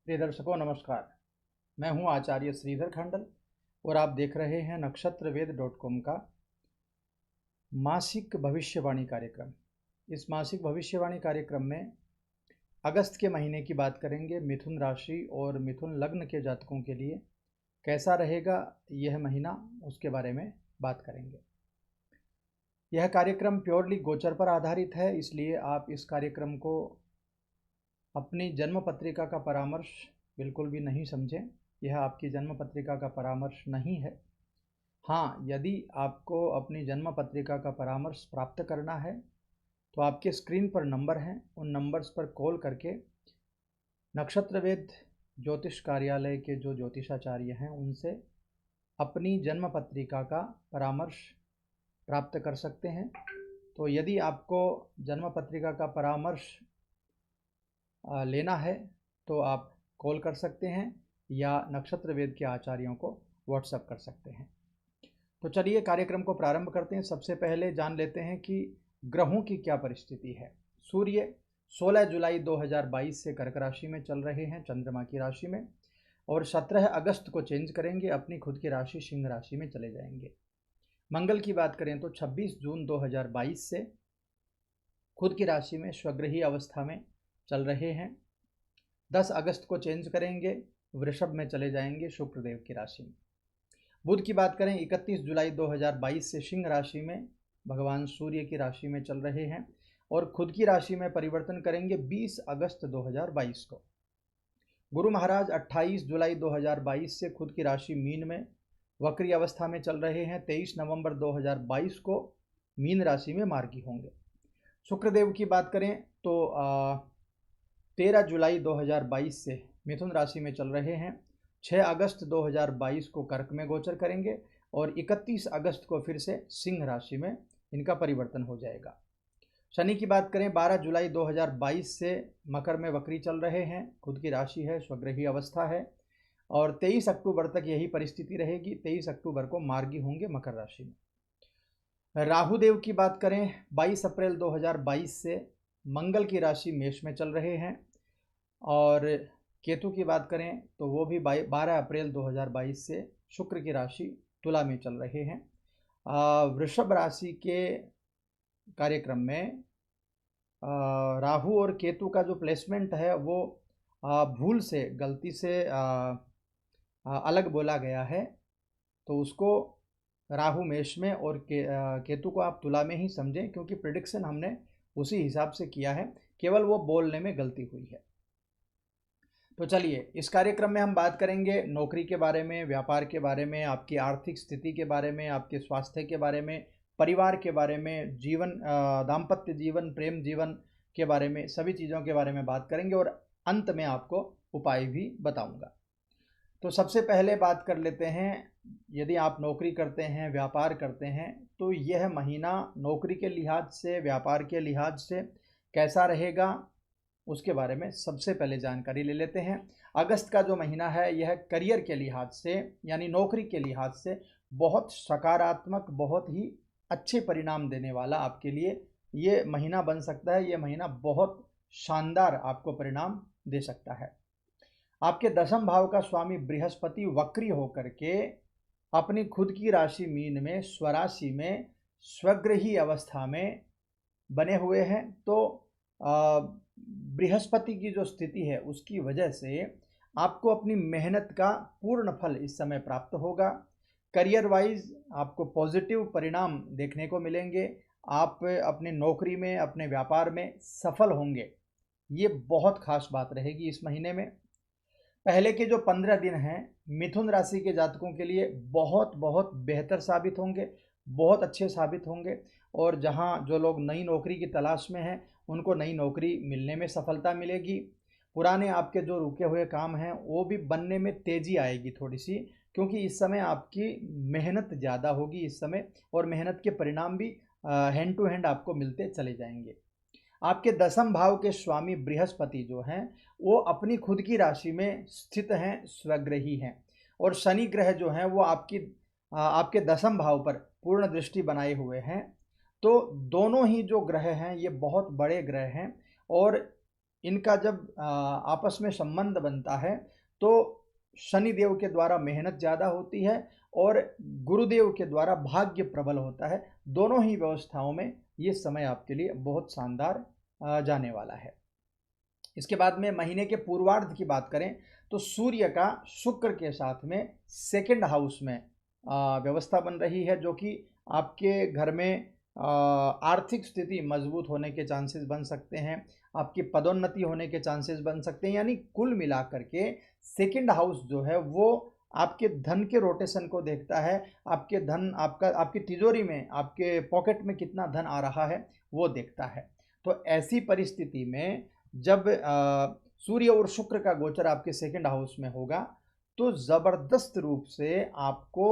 प्रिय दर्शकों नमस्कार। मैं हूं आचार्य श्रीधर खंडल और आप देख रहे हैं नक्षत्रवेद.com का मासिक भविष्यवाणी कार्यक्रम। इस मासिक भविष्यवाणी कार्यक्रम में अगस्त के महीने की बात करेंगे। मिथुन राशि और मिथुन लग्न के जातकों के लिए कैसा रहेगा यह महीना, उसके बारे में बात करेंगे। यह कार्यक्रम प्योरली गोचर पर आधारित है, इसलिए आप इस कार्यक्रम को अपनी जन्म पत्रिका का परामर्श बिल्कुल भी नहीं समझें। यह आपकी जन्म पत्रिका का परामर्श नहीं है। हाँ, यदि आपको अपनी जन्म पत्रिका का परामर्श प्राप्त करना है तो आपके स्क्रीन पर नंबर हैं, उन नंबर्स पर कॉल करके नक्षत्रवेद ज्योतिष कार्यालय के जो ज्योतिषाचार्य हैं उनसे अपनी जन्म पत्रिका का परामर्श प्राप्त कर सकते हैं। तो यदि आपको जन्म पत्रिका का परामर्श लेना है तो आप कॉल कर सकते हैं या नक्षत्रवेद के आचार्यों को व्हाट्सएप कर सकते हैं। तो चलिए कार्यक्रम को प्रारंभ करते हैं। सबसे पहले जान लेते हैं कि ग्रहों की क्या परिस्थिति है। सूर्य 16 जुलाई 2022 से कर्क राशि में चल रहे हैं, चंद्रमा की राशि में, और 17 अगस्त को चेंज करेंगे, अपनी खुद की राशि सिंह राशि में चले जाएंगे। मंगल की बात करें तो 26 जून 2022 से खुद की राशि में स्वगृही अवस्था में चल रहे हैं। 10 अगस्त को चेंज करेंगे, वृषभ में चले जाएंगे शुक्रदेव की राशि में। बुध की बात करें 31 जुलाई 2022 से सिंह राशि में भगवान सूर्य की राशि में चल रहे हैं और खुद की राशि में परिवर्तन करेंगे 20 अगस्त 2022 को। गुरु महाराज 28 जुलाई 2022 से खुद की राशि मीन में वक्री अवस्था में चल रहे हैं। 23 नवंबर 2022 को मीन राशि में मार्गी होंगे। शुक्रदेव की बात करें तो 13 जुलाई 2022 से मिथुन राशि में चल रहे हैं। 6 अगस्त 2022 को कर्क में गोचर करेंगे और 31 अगस्त को फिर से सिंह राशि में इनका परिवर्तन हो जाएगा। शनि की बात करें 12 जुलाई 2022 से मकर में वक्री चल रहे हैं, खुद की राशि है, स्वगृही अवस्था है, और 23 अक्टूबर तक यही परिस्थिति रहेगी। 23 अक्टूबर को मार्गी होंगे मकर राशि में। राहुदेव की बात करें 22 अप्रैल 2022 से मंगल की राशि मेष में चल रहे हैं, और केतु की बात करें तो वो भी 12 अप्रैल 2022 से शुक्र की राशि तुला में चल रहे हैं। वृषभ राशि के कार्यक्रम में राहु और केतु का जो प्लेसमेंट है वो भूल से, गलती से अलग बोला गया है, तो उसको राहु मेष में और केतु को आप तुला में ही समझें, क्योंकि प्रिडिक्शन हमने उसी हिसाब से किया है, केवल वो बोलने में गलती हुई है। तो चलिए इस कार्यक्रम में हम बात करेंगे नौकरी के बारे में, व्यापार के बारे में, आपकी आर्थिक स्थिति के बारे में, आपके स्वास्थ्य के बारे में, परिवार के बारे में, जीवन, दाम्पत्य जीवन, प्रेम जीवन के बारे में, सभी चीज़ों के बारे में बात करेंगे और अंत में आपको उपाय भी बताऊंगा। तो सबसे पहले बात कर लेते हैं, यदि आप नौकरी करते हैं, व्यापार करते हैं, तो यह महीना नौकरी के लिहाज से, व्यापार के लिहाज से कैसा रहेगा उसके बारे में सबसे पहले जानकारी ले लेते हैं। अगस्त का जो महीना है यह करियर के लिहाज से, यानी नौकरी के लिहाज से बहुत सकारात्मक, बहुत ही अच्छे परिणाम देने वाला आपके लिए ये महीना बन सकता है। ये महीना बहुत शानदार आपको परिणाम दे सकता है। आपके दशम भाव का स्वामी बृहस्पति वक्री होकर के अपनी खुद की राशि मीन में स्वराशि में स्वगृही अवस्था में बने हुए हैं। तो बृहस्पति की जो स्थिति है उसकी वजह से आपको अपनी मेहनत का पूर्ण फल इस समय प्राप्त होगा। करियर वाइज आपको पॉजिटिव परिणाम देखने को मिलेंगे। आप अपनी नौकरी में, अपने व्यापार में सफल होंगे, ये बहुत खास बात रहेगी इस महीने में। पहले के जो 15 दिन हैं मिथुन राशि के जातकों के लिए बहुत बहुत बेहतर साबित होंगे, बहुत अच्छे साबित होंगे, और जहां जो लोग नई नौकरी की तलाश में हैं उनको नई नौकरी मिलने में सफलता मिलेगी। पुराने आपके जो रुके हुए काम हैं वो भी बनने में तेज़ी आएगी थोड़ी सी, क्योंकि इस समय आपकी मेहनत ज़्यादा होगी इस समय, और मेहनत के परिणाम भी हैंड टू हैंड आपको मिलते चले जाएंगे। आपके दशम भाव के स्वामी बृहस्पति जो हैं वो अपनी खुद की राशि में स्थित हैं, स्वगृही हैं, और शनि ग्रह जो हैं वो आपके दशम भाव पर पूर्ण दृष्टि बनाए हुए हैं। तो दोनों ही जो ग्रह हैं ये बहुत बड़े ग्रह हैं और इनका जब आपस में संबंध बनता है तो शनिदेव के द्वारा मेहनत ज़्यादा होती है और गुरुदेव के द्वारा भाग्य प्रबल होता है। दोनों ही व्यवस्थाओं में ये समय आपके लिए बहुत शानदार जाने वाला है। इसके बाद में महीने के पूर्वार्ध की बात करें तो सूर्य का शुक्र के साथ में सेकंड हाउस में व्यवस्था बन रही है, जो कि आपके घर में आर्थिक स्थिति मजबूत होने के चांसेस बन सकते हैं, आपकी पदोन्नति होने के चांसेस बन सकते हैं। यानी कुल मिलाकर के सेकंड हाउस जो है वो आपके धन के रोटेशन को देखता है, आपके धन आपकी तिजोरी में, आपके पॉकेट में कितना धन आ रहा है वो देखता है। तो ऐसी परिस्थिति में जब सूर्य और शुक्र का गोचर आपके सेकंड हाउस में होगा तो ज़बरदस्त रूप से आपको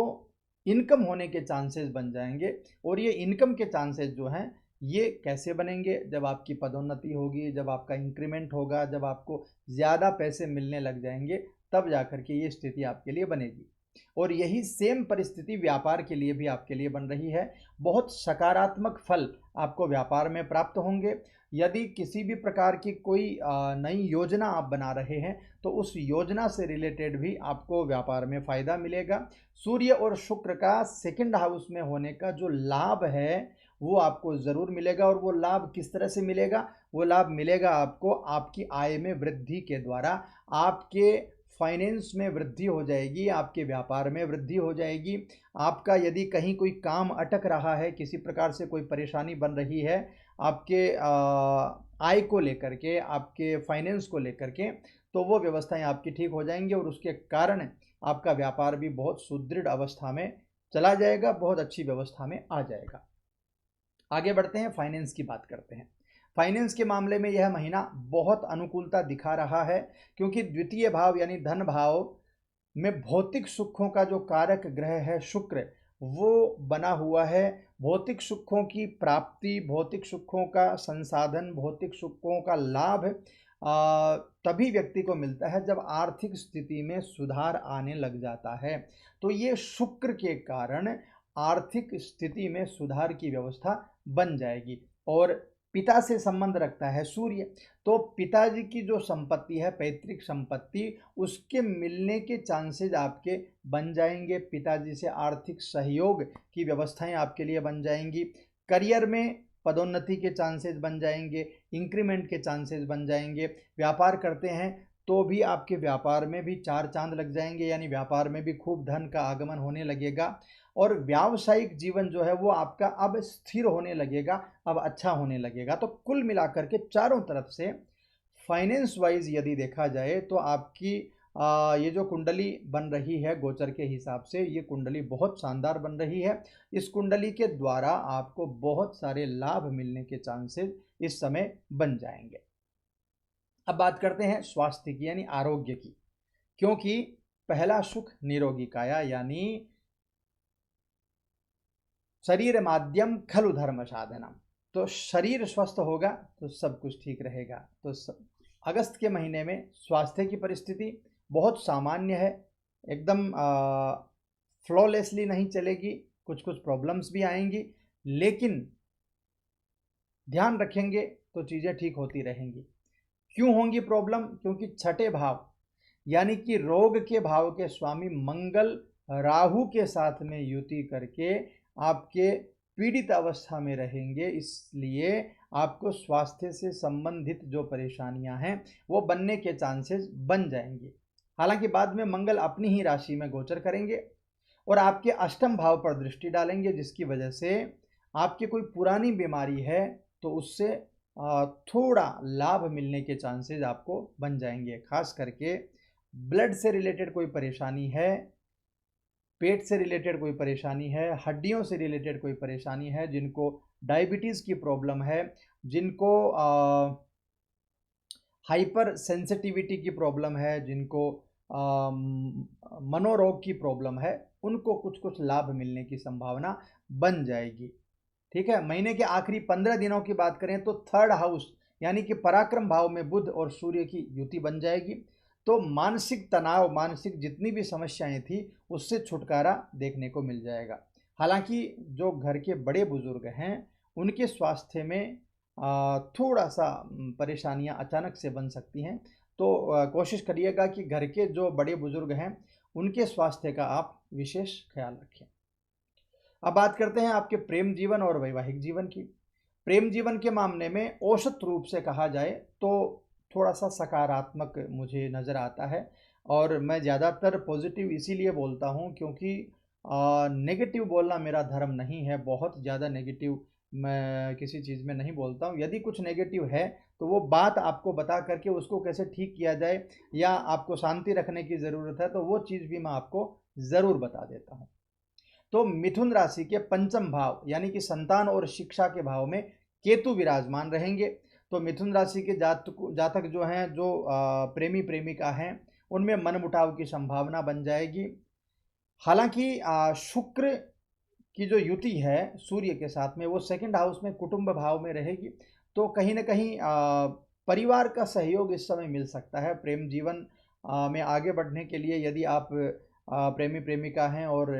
इनकम होने के चांसेस बन जाएंगे। और ये इनकम के चांसेस जो हैं ये कैसे बनेंगे? जब आपकी पदोन्नति होगी, जब आपका इंक्रीमेंट होगा, जब आपको ज़्यादा पैसे मिलने लग जाएंगे, तब जाकर के ये स्थिति आपके लिए बनेगी। और यही सेम परिस्थिति व्यापार के लिए भी आपके लिए बन रही है। बहुत सकारात्मक फल आपको व्यापार में प्राप्त होंगे। यदि किसी भी प्रकार की कोई नई योजना आप बना रहे हैं तो उस योजना से रिलेटेड भी आपको व्यापार में फ़ायदा मिलेगा। सूर्य और शुक्र का सेकंड हाउस में होने का जो लाभ है वो आपको ज़रूर मिलेगा। और वो लाभ किस तरह से मिलेगा? वो लाभ मिलेगा आपको आपकी आय में वृद्धि के द्वारा। आपके फाइनेंस में वृद्धि हो जाएगी, आपके व्यापार में वृद्धि हो जाएगी। आपका यदि कहीं कोई काम अटक रहा है, किसी प्रकार से कोई परेशानी बन रही है आपके आय को लेकर के, आपके फाइनेंस को लेकर के, तो वो व्यवस्थाएं आपकी ठीक हो जाएंगी और उसके कारण आपका व्यापार भी बहुत सुदृढ़ अवस्था में चला जाएगा, बहुत अच्छी व्यवस्था में आ जाएगा। आगे बढ़ते हैं, फाइनेंस की बात करते हैं। फाइनेंस के मामले में यह महीना बहुत अनुकूलता दिखा रहा है, क्योंकि द्वितीय भाव यानी धन भाव में भौतिक सुखों का जो कारक ग्रह है शुक्र, वो बना हुआ है। भौतिक सुखों की प्राप्ति, भौतिक सुखों का संसाधन, भौतिक सुखों का लाभ तभी व्यक्ति को मिलता है जब आर्थिक स्थिति में सुधार आने लग जाता है। तो ये शुक्र के कारण आर्थिक स्थिति में सुधार की व्यवस्था बन जाएगी। और पिता से संबंध रखता है सूर्य, तो पिताजी की जो संपत्ति है, पैतृक संपत्ति, उसके मिलने के चांसेस आपके बन जाएंगे। पिताजी से आर्थिक सहयोग की व्यवस्थाएं आपके लिए बन जाएंगी। करियर में पदोन्नति के चांसेस बन जाएंगे, इंक्रीमेंट के चांसेस बन जाएंगे। व्यापार करते हैं तो भी आपके व्यापार में भी चार चांद लग जाएंगे, यानी व्यापार में भी खूब धन का आगमन होने लगेगा। और व्यावसायिक जीवन जो है वो आपका अब स्थिर होने लगेगा, अब अच्छा होने लगेगा। तो कुल मिलाकर के चारों तरफ से फाइनेंस वाइज यदि देखा जाए तो आपकी ये जो कुंडली बन रही है गोचर के हिसाब से, ये कुंडली बहुत शानदार बन रही है। इस कुंडली के द्वारा आपको बहुत सारे लाभ मिलने के चांसेस इस समय बन जाएंगे। अब बात करते हैं स्वास्थ्य की, यानी आरोग्य की, क्योंकि पहला सुख निरोगी काया, यानी शरीर माध्यम खलु धर्म साधनम। तो शरीर स्वस्थ होगा तो सब कुछ ठीक रहेगा। तो अगस्त के महीने में स्वास्थ्य की परिस्थिति बहुत सामान्य है, एकदम फ्लॉलेसली नहीं चलेगी, कुछ कुछ प्रॉब्लम्स भी आएंगी, लेकिन ध्यान रखेंगे तो चीज़ें ठीक होती रहेंगी। क्यों होंगी प्रॉब्लम? क्योंकि छठे भाव यानी कि रोग के भाव के स्वामी मंगल राहु के साथ में युति करके आपके पीड़ित अवस्था में रहेंगे, इसलिए आपको स्वास्थ्य से संबंधित जो परेशानियां हैं वो बनने के चांसेस बन जाएंगे। हालांकि बाद में मंगल अपनी ही राशि में गोचर करेंगे और आपके अष्टम भाव पर दृष्टि डालेंगे, जिसकी वजह से आपकी कोई पुरानी बीमारी है तो उससे थोड़ा लाभ मिलने के चांसेस आपको बन जाएंगे। खास करके ब्लड से रिलेटेड कोई परेशानी है, पेट से रिलेटेड कोई परेशानी है, हड्डियों से रिलेटेड कोई परेशानी है, जिनको डायबिटीज़ की प्रॉब्लम है, जिनको हाइपर सेंसिटिविटी की प्रॉब्लम है, जिनको मनोरोग की प्रॉब्लम है, उनको कुछ कुछ लाभ मिलने की संभावना बन जाएगी। ठीक है। महीने के आखिरी 15 दिनों की बात करें तो थर्ड हाउस यानी कि पराक्रम भाव में बुध और सूर्य की युति बन जाएगी। तो मानसिक तनाव, मानसिक जितनी भी समस्याएं थी उससे छुटकारा देखने को मिल जाएगा। हालांकि जो घर के बड़े बुजुर्ग हैं उनके स्वास्थ्य में थोड़ा सा परेशानियां अचानक से बन सकती हैं। तो कोशिश करिएगा कि घर के जो बड़े बुजुर्ग हैं उनके स्वास्थ्य का आप विशेष ख्याल रखें। अब बात करते हैं आपके प्रेम जीवन और वैवाहिक जीवन की। प्रेम जीवन के मामले में औसत रूप से कहा जाए तो थोड़ा सा सकारात्मक मुझे नज़र आता है, और मैं ज़्यादातर पॉजिटिव इसीलिए बोलता हूँ क्योंकि नेगेटिव बोलना मेरा धर्म नहीं है। बहुत ज़्यादा नेगेटिव मैं किसी चीज़ में नहीं बोलता हूँ। यदि कुछ नेगेटिव है तो वो बात आपको बता करके उसको कैसे ठीक किया जाए या आपको शांति रखने की ज़रूरत है तो वो चीज़ भी मैं आपको ज़रूर बता देता हूँ। तो मिथुन राशि के पंचम भाव यानी कि संतान और शिक्षा के भाव में केतु विराजमान रहेंगे। तो मिथुन राशि के जातक जो हैं, जो प्रेमी प्रेमिका हैं, उनमें मनमुटाव की संभावना बन जाएगी। हालांकि शुक्र की जो युति है सूर्य के साथ में वो सेकंड हाउस में कुटुंब भाव में रहेगी, तो कहीं ना कहीं परिवार का सहयोग इस समय मिल सकता है। प्रेम जीवन में आगे बढ़ने के लिए यदि आप प्रेमी प्रेमिका हैं और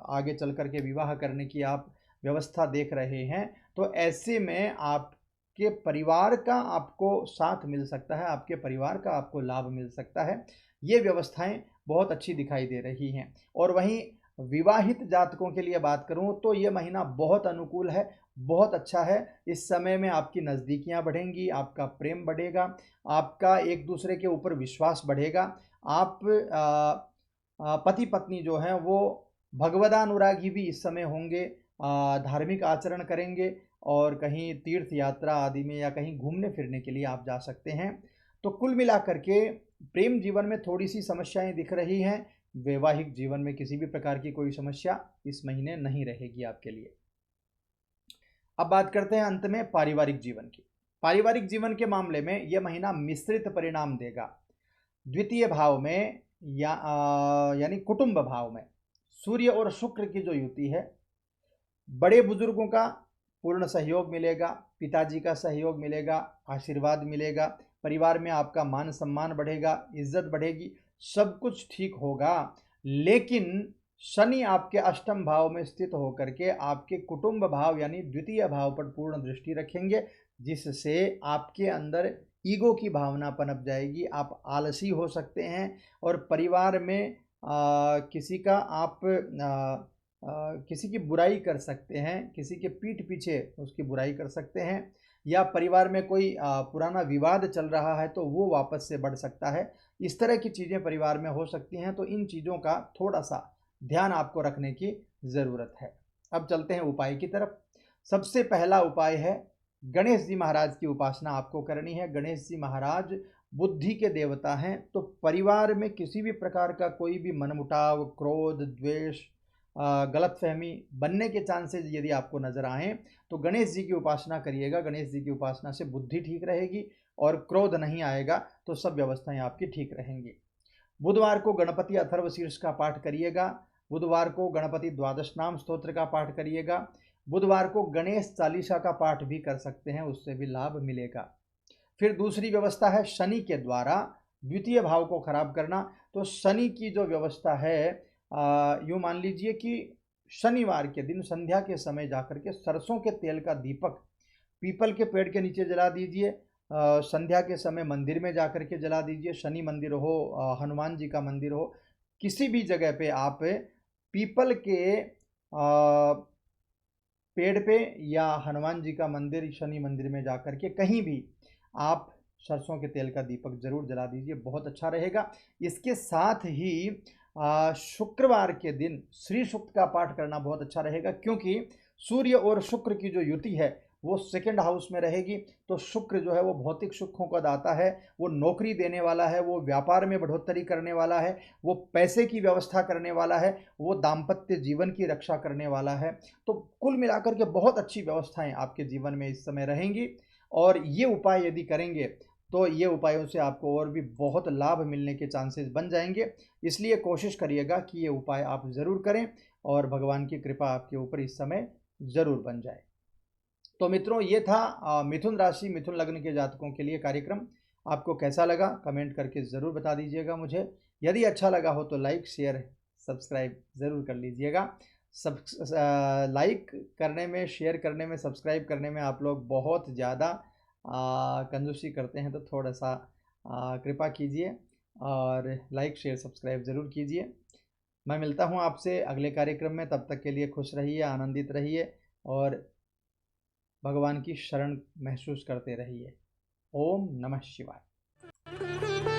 आगे चल कर के विवाह करने की आप व्यवस्था देख रहे हैं, तो ऐसे में आपके परिवार का आपको साथ मिल सकता है, आपके परिवार का आपको लाभ मिल सकता है। ये व्यवस्थाएं बहुत अच्छी दिखाई दे रही हैं। और वहीं विवाहित जातकों के लिए बात करूं तो ये महीना बहुत अनुकूल है, बहुत अच्छा है। इस समय में आपकी नज़दीकियां बढ़ेंगी, आपका प्रेम बढ़ेगा, आपका एक दूसरे के ऊपर विश्वास बढ़ेगा। आप पति पत्नी जो हैं वो भगवदानुरागी भी इस समय होंगे, धार्मिक आचरण करेंगे और कहीं तीर्थ यात्रा आदि में या कहीं घूमने फिरने के लिए आप जा सकते हैं। तो कुल मिलाकर के प्रेम जीवन में थोड़ी सी समस्याएं दिख रही हैं। वैवाहिक जीवन में किसी भी प्रकार की कोई समस्या इस महीने नहीं रहेगी आपके लिए। अब बात करते हैं अंत में पारिवारिक जीवन की। पारिवारिक जीवन के मामले में यह महीना मिश्रित परिणाम देगा। द्वितीय भाव में यानी कुटुंब भाव में सूर्य और शुक्र की जो युति है, बड़े बुजुर्गों का पूर्ण सहयोग मिलेगा, पिताजी का सहयोग मिलेगा, आशीर्वाद मिलेगा, परिवार में आपका मान सम्मान बढ़ेगा, इज्जत बढ़ेगी, सब कुछ ठीक होगा। लेकिन शनि आपके अष्टम भाव में स्थित होकर के आपके कुटुंब भाव यानी द्वितीय भाव पर पूर्ण दृष्टि रखेंगे, जिससे आपके अंदर ईगो की भावना पनप जाएगी। आप आलसी हो सकते हैं और परिवार में किसी का आप किसी की बुराई कर सकते हैं, किसी के पीठ पीछे उसकी बुराई कर सकते हैं, या परिवार में कोई पुराना विवाद चल रहा है तो वो वापस से बढ़ सकता है। इस तरह की चीज़ें परिवार में हो सकती हैं, तो इन चीज़ों का थोड़ा सा ध्यान आपको रखने की ज़रूरत है। अब चलते हैं उपाय की तरफ। सबसे पहला उपाय है गणेश जी महाराज की उपासना आपको करनी है। गणेश जी महाराज बुद्धि के देवता हैं, तो परिवार में किसी भी प्रकार का कोई भी मनमुटाव, क्रोध, द्वेष, गलतफहमी बनने के चांसेस यदि आपको नज़र आए तो गणेश जी की उपासना करिएगा। गणेश जी की उपासना से बुद्धि ठीक रहेगी और क्रोध नहीं आएगा, तो सब व्यवस्थाएं आपकी ठीक रहेंगी। बुधवार को गणपति अथर्वशीर्ष का पाठ करिएगा। बुधवार को गणपति द्वादश नाम स्तोत्र का पाठ करिएगा। बुधवार को गणेश चालीसा का पाठ भी कर सकते हैं, उससे भी लाभ मिलेगा। फिर दूसरी व्यवस्था है शनि के द्वारा द्वितीय भाव को खराब करना। तो शनि की जो व्यवस्था है, यूँ मान लीजिए कि शनिवार के दिन संध्या के समय जाकर के सरसों के तेल का दीपक पीपल के पेड़ के नीचे जला दीजिए। संध्या के समय मंदिर में जाकर के जला दीजिए। शनि मंदिर हो, हनुमान जी का मंदिर हो, किसी भी जगह पे आप पीपल के पेड़ पे या हनुमान जी का मंदिर, शनि मंदिर में जाकर के कहीं भी आप सरसों के तेल का दीपक जरूर जला दीजिए, बहुत अच्छा रहेगा। इसके साथ ही शुक्रवार के दिन श्री सूक्त का पाठ करना बहुत अच्छा रहेगा, क्योंकि सूर्य और शुक्र की जो युति है वो सेकंड हाउस में रहेगी। तो शुक्र जो है वो भौतिक सुखों का दाता है, वो नौकरी देने वाला है, वो व्यापार में बढ़ोतरी करने वाला है, वो पैसे की व्यवस्था करने वाला है, वो दाम्पत्य जीवन की रक्षा करने वाला है। तो कुल मिलाकर के बहुत अच्छी व्यवस्थाएं आपके जीवन में इस समय रहेंगी, और ये उपाय यदि करेंगे तो ये उपायों से आपको और भी बहुत लाभ मिलने के चांसेस बन जाएंगे। इसलिए कोशिश करिएगा कि ये उपाय आप ज़रूर करें और भगवान की कृपा आपके ऊपर इस समय ज़रूर बन जाए। तो मित्रों, ये था मिथुन राशि मिथुन लग्न के जातकों के लिए कार्यक्रम। आपको कैसा लगा कमेंट करके ज़रूर बता दीजिएगा मुझे। यदि अच्छा लगा हो तो लाइक, शेयर, सब्सक्राइब ज़रूर कर लीजिएगा। लाइक करने में, शेयर करने में, सब्सक्राइब करने में आप लोग बहुत ज़्यादा कंजूसी करते हैं तो थोड़ा सा कृपा कीजिए और लाइक शेयर सब्सक्राइब ज़रूर कीजिए। मैं मिलता हूँ आपसे अगले कार्यक्रम में, तब तक के लिए खुश रहिए, आनंदित रहिए और भगवान की शरण महसूस करते रहिए। ओम नमः शिवाय।